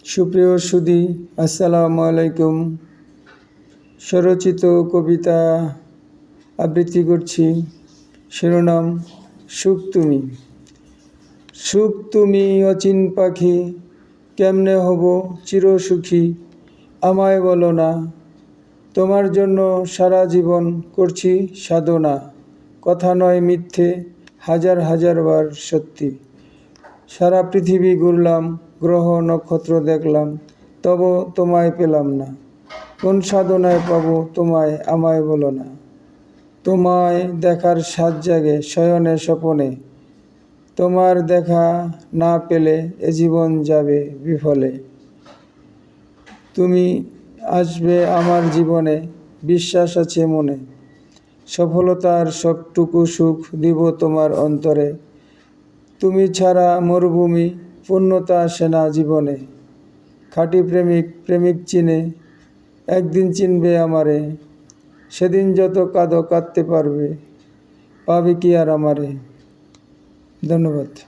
সুপ্রিয় সুধী, আসসালামু আলাইকুম। স্বরচিত কবিতা আবৃত্তি করছি। শিরোনাম সুখ তুমি। সুখ তুমি অচিন পাখি, কেমনে হব চিরসুখী, আমায় বলো না। তোমার জন্য সারা জীবন করছি সাধনা, কথা নয় মিথ্যে, হাজার হাজার বার সত্যি। সারা পৃথিবী ঘুরলাম, গ্রহ নক্ষত্র দেখলাম, তবু তোমায় পেলাম না। কোন সাধনায় পাবো তোমায়, আমায় বলো না। তোমায় দেখার স্বাদ জাগে শয়নে স্বপনে, তোমার দেখা না পেলে এ জীবন যাবে বিফলে। তুমি আসবে আমার জীবনে, বিশ্বাস আছে মনে, সফলতার সবটুকু সুখ দিব তোমার অন্তরে। তুমি ছাড়া মরুভূমি, পূর্ণতা আসে না জীবনে। খাঁটি প্রেমিক প্রেমিক চিনে, একদিন চিনবে আমারে। সেদিন যত কাঁদো কাঁদতে পারবে, পাবে কি আর আমারে। ধন্যবাদ।